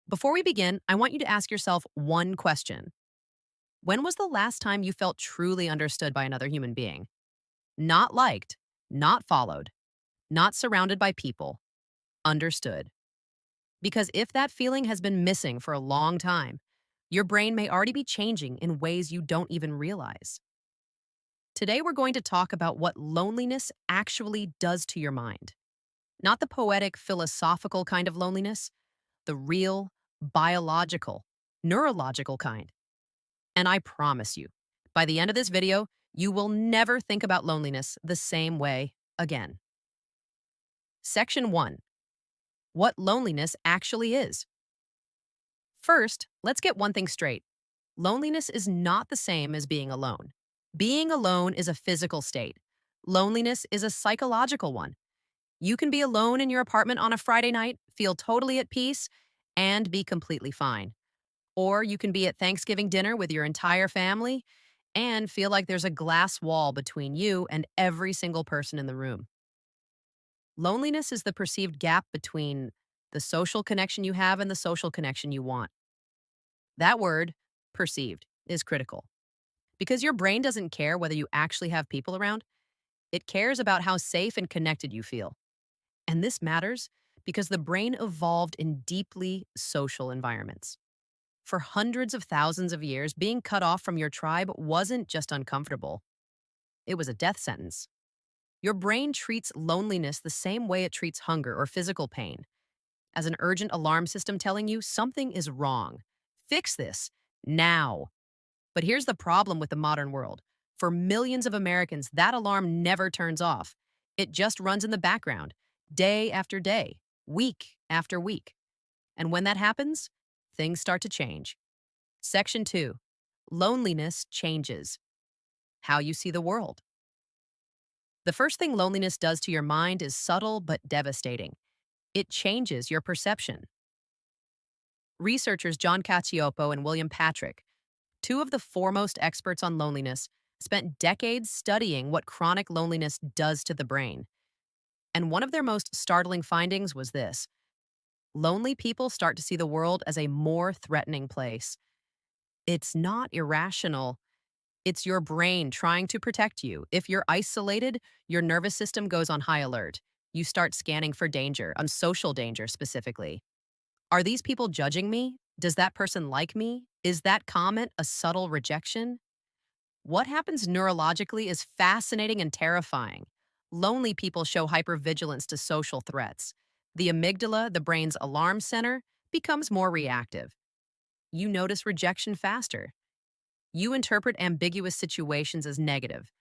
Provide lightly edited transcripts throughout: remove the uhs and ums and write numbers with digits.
Before we begin, I want you to ask yourself one question. When was the last time you felt truly understood by another human being? Not liked, not followed, not surrounded by people, understood. Because if that feeling has been missing for a long time, your brain may already be changing in ways you don't even realize. Today, we're going to talk about what loneliness actually does to your mind. Not the poetic, philosophical kind of loneliness, the real, biological, neurological kind. And I promise you, by the end of this video, you will never think about loneliness the same way again. Section 1. What loneliness actually is. First, let's get one thing straight. Loneliness is not the same as being alone. Being alone is a physical state. Loneliness is a psychological one. You can be alone in your apartment on a Friday night, feel totally at peace, and be completely fine. Or you can be at Thanksgiving dinner with your entire family and feel like there's a glass wall between you and every single person in the room. Loneliness is the perceived gap between the social connection you have and the social connection you want. That word, perceived, is critical because your brain doesn't care whether you actually have people around. It cares about how safe and connected you feel. And this matters because the brain evolved in deeply social environments. For hundreds of thousands of years, being cut off from your tribe wasn't just uncomfortable, it was a death sentence. Your brain treats loneliness the same way it treats hunger or physical pain, as an urgent alarm system telling you something is wrong. Fix this now. But here's the problem with the modern world. For millions of Americans, that alarm never turns off. It just runs in the background, day after day, week after week. And when that happens, things start to change. Section 2. Loneliness changes how you see the world. The first thing loneliness does to your mind is subtle but devastating. It changes your perception. Researchers John Cacioppo and William Patrick, two of the foremost experts on loneliness, spent decades studying what chronic loneliness does to the brain. And one of their most startling findings was this: lonely people start to see the world as a more threatening place. It's not irrational. It's your brain trying to protect you. If you're isolated, your nervous system goes on high alert. You start scanning for danger, on social danger specifically. Are these people judging me? Does that person like me? Is that comment a subtle rejection? What happens neurologically is fascinating and terrifying. Lonely people show hypervigilance to social threats. The amygdala, the brain's alarm center, becomes more reactive. You notice rejection faster. You interpret ambiguous situations as negative.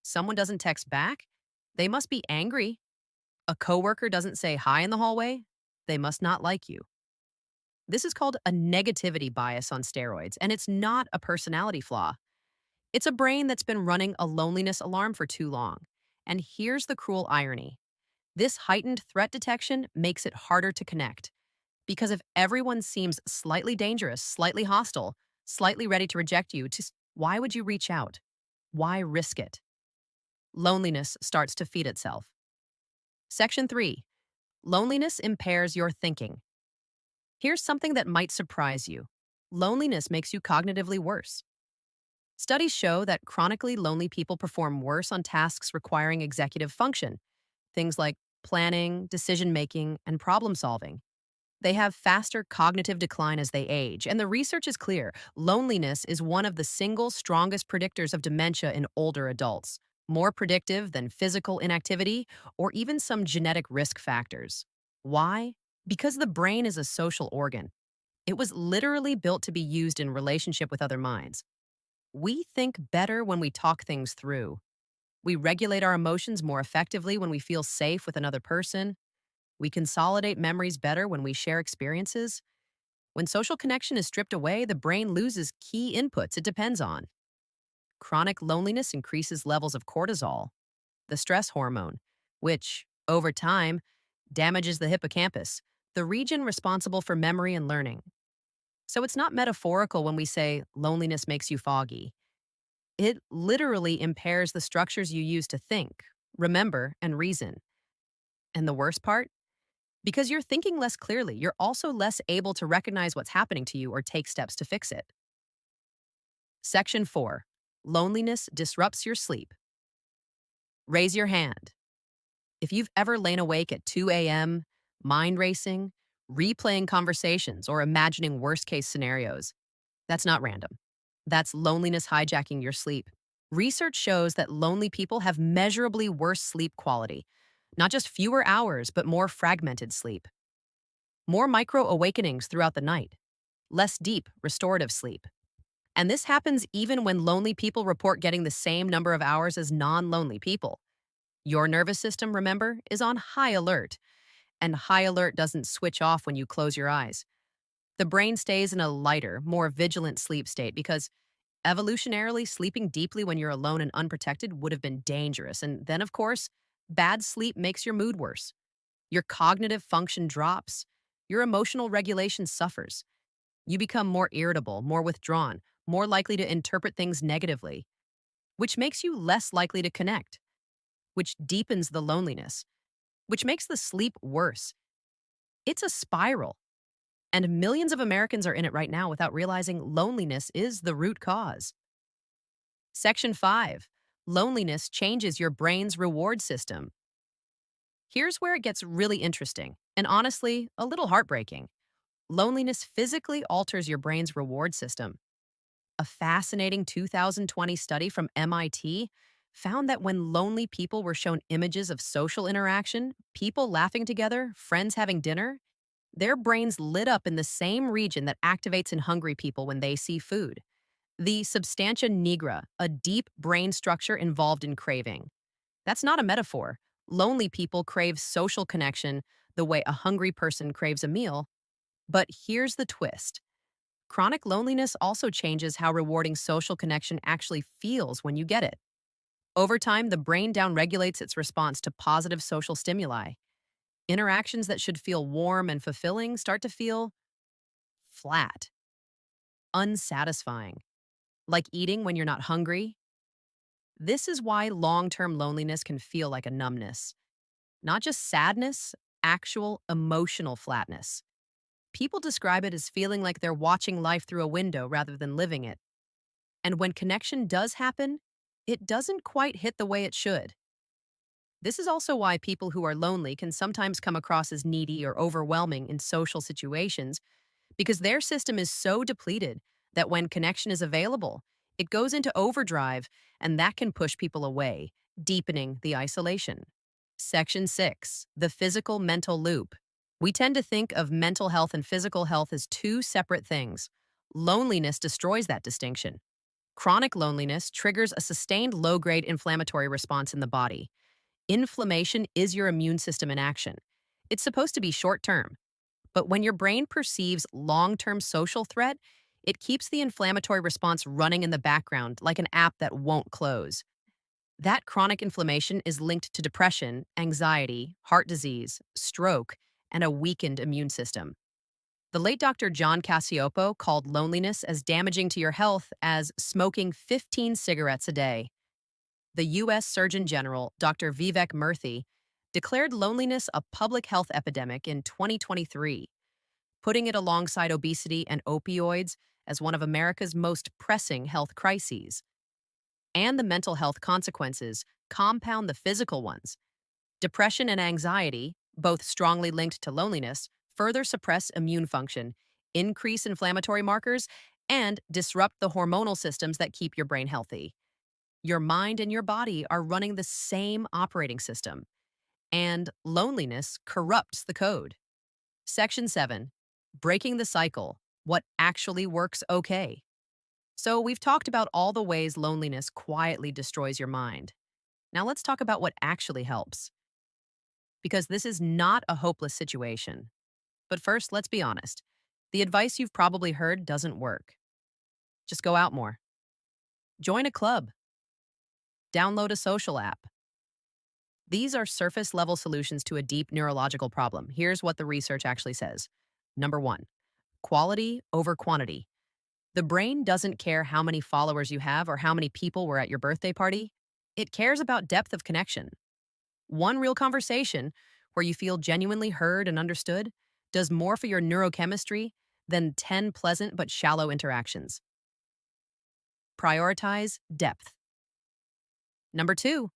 Someone doesn't text back? They must be angry. A coworker doesn't say hi in the hallway? They must not like you. This is called a negativity bias on steroids, and it's not a personality flaw. It's a brain that's been running a loneliness alarm for too long. And here's the cruel irony. This heightened threat detection makes it harder to connect. Because if everyone seems slightly dangerous, slightly hostile, slightly ready to reject you, just why would you reach out? Why risk it? Loneliness starts to feed itself. Section 3. Loneliness impairs your thinking. Here's something that might surprise you. Loneliness makes you cognitively worse. Studies show that chronically lonely people perform worse on tasks requiring executive function, things like planning, decision-making, and problem-solving. They have faster cognitive decline as they age, and the research is clear. Loneliness is one of the single strongest predictors of dementia in older adults, more predictive than physical inactivity or even some genetic risk factors. Why? Because the brain is a social organ. It was literally built to be used in relationship with other minds. We think better when we talk things through. We regulate our emotions more effectively when we feel safe with another person. We consolidate memories better when we share experiences. When social connection is stripped away, the brain loses key inputs it depends on. Chronic loneliness increases levels of cortisol, the stress hormone, which, over time, damages the hippocampus, the region responsible for memory and learning. So it's not metaphorical when we say loneliness makes you foggy. It literally impairs the structures you use to think, remember, and reason. And the worst part? Because you're thinking less clearly, you're also less able to recognize what's happening to you or take steps to fix it. Section 4. Loneliness disrupts your sleep. Raise your hand. If you've ever lain awake at 2 a.m., mind racing, replaying conversations, or imagining worst case scenarios, that's not random. That's loneliness hijacking your sleep. Research shows that lonely people have measurably worse sleep quality, not just fewer hours, but more fragmented sleep, more micro awakenings throughout the night, less deep, restorative sleep. And this happens even when lonely people report getting the same number of hours as non lonely people. Your nervous system, remember, is on high alert, and high alert doesn't switch off when you close your eyes. The brain stays in a lighter, more vigilant sleep state because evolutionarily, sleeping deeply when you're alone and unprotected would have been dangerous. And then, of course, bad sleep makes your mood worse. Your cognitive function drops. Your emotional regulation suffers. You become more irritable, more withdrawn, more likely to interpret things negatively, which makes you less likely to connect, which deepens the loneliness, which makes the sleep worse. It's a spiral. And millions of Americans are in it right now without realizing loneliness is the root cause. Section 5. Loneliness changes your brain's reward system. Here's where it gets really interesting, and honestly, a little heartbreaking. Loneliness physically alters your brain's reward system. A fascinating 2020 study from MIT found that when lonely people were shown images of social interaction, people laughing together, friends having dinner, their brains lit up in the same region that activates in hungry people when they see food. The substantia nigra, a deep brain structure involved in craving. That's not a metaphor. Lonely people crave social connection the way a hungry person craves a meal. But here's the twist. Chronic loneliness also changes how rewarding social connection actually feels when you get it. Over time, the brain downregulates its response to positive social stimuli. Interactions that should feel warm and fulfilling start to feel flat, unsatisfying, like eating when you're not hungry. This is why long term loneliness can feel like a numbness. Not just sadness, actual emotional flatness. People describe it as feeling like they're watching life through a window rather than living it. And when connection does happen, it doesn't quite hit the way it should. This is also why people who are lonely can sometimes come across as needy or overwhelming in social situations because their system is so depleted that when connection is available, it goes into overdrive, and that can push people away, deepening the isolation. Section 6. The physical mental loop. We tend to think of mental health and physical health as two separate things. Loneliness destroys that distinction. Chronic loneliness triggers a sustained low-grade inflammatory response in the body. Inflammation is your immune system in action. It's supposed to be short-term, but when your brain perceives long-term social threat, it keeps the inflammatory response running in the background like an app that won't close. That chronic inflammation is linked to depression, anxiety, heart disease, stroke, and a weakened immune system. The late Dr. John Cacioppo called loneliness as damaging to your health as smoking 15 cigarettes a day. The U.S. Surgeon General, Dr. Vivek Murthy, declared loneliness a public health epidemic in 2023, putting it alongside obesity and opioids as one of America's most pressing health crises. And the mental health consequences compound the physical ones. Depression and anxiety, both strongly linked to loneliness, further suppress immune function, increase inflammatory markers, and disrupt the hormonal systems that keep your brain healthy. Your mind and your body are running the same operating system, and loneliness corrupts the code. Section 7. Breaking the cycle. What actually works okay. So we've talked about all the ways loneliness quietly destroys your mind. Now let's talk about what actually helps. Because this is not a hopeless situation. But first, let's be honest. The advice you've probably heard doesn't work. Just go out more. Join a club. Download a social app. These are surface level solutions to a deep neurological problem. Here's what the research actually says. Number 1, quality over quantity. The brain doesn't care how many followers you have or how many people were at your birthday party. It cares about depth of connection. One real conversation where you feel genuinely heard and understood, does more for your neurochemistry than 10 pleasant but shallow interactions. Prioritize depth. Number two,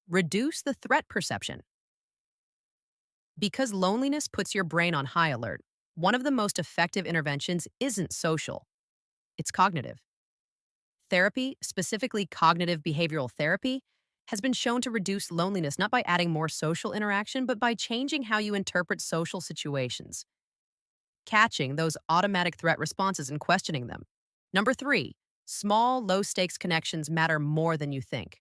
reduce the threat perception. Because loneliness puts your brain on high alert, one of the most effective interventions isn't social, it's cognitive. Therapy, specifically cognitive behavioral therapy, has been shown to reduce loneliness not by adding more social interaction, but by changing how you interpret social situations, catching those automatic threat responses and questioning them. Number three, small, low stakes connections matter more than you think.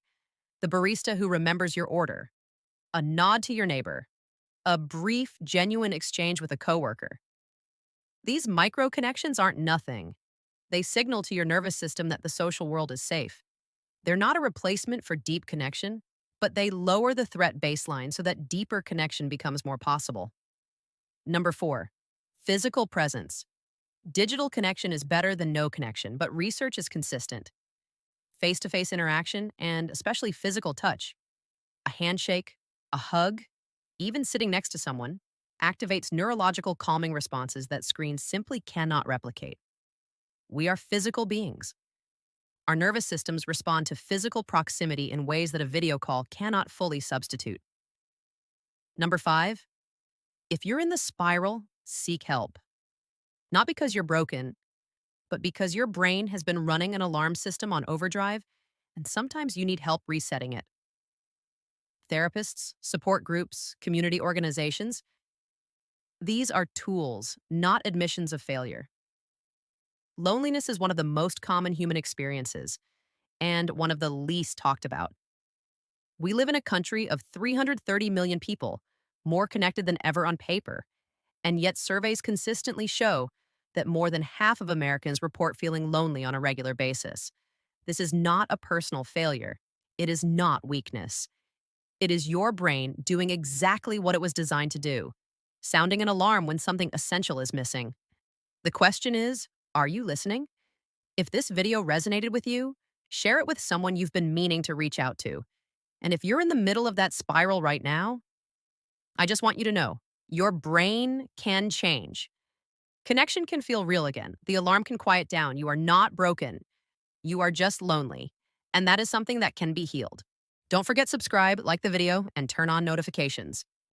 The barista who remembers your order, a nod to your neighbor, a brief, genuine exchange with a coworker. These micro connections aren't nothing. They signal to your nervous system that the social world is safe. They're not a replacement for deep connection, but they lower the threat baseline so that deeper connection becomes more possible. Number four, physical presence. Digital connection is better than no connection, but research is consistent. Face to face interaction, and especially physical touch, a handshake, a hug, even sitting next to someone, activates neurological calming responses that screens simply cannot replicate. We are physical beings. Our nervous systems respond to physical proximity in ways that a video call cannot fully substitute. Number five, if you're in the spiral, seek help. Not because you're broken, but because your brain has been running an alarm system on overdrive, and sometimes you need help resetting it. Therapists, support groups, community organizations, these are tools, not admissions of failure. Loneliness is one of the most common human experiences and one of the least talked about. We live in a country of 330 million people, more connected than ever on paper, and yet surveys consistently show that more than half of Americans report feeling lonely on a regular basis. This is not a personal failure. It is not weakness. It is your brain doing exactly what it was designed to do, sounding an alarm when something essential is missing. The question is, are you listening? If this video resonated with you, share it with someone you've been meaning to reach out to. And if you're in the middle of that spiral right now, I just want you to know, your brain can change. Connection can feel real again. The alarm can quiet down. You are not broken. You are just lonely. And that is something that can be healed. Don't forget subscribe, like the video, and turn on notifications.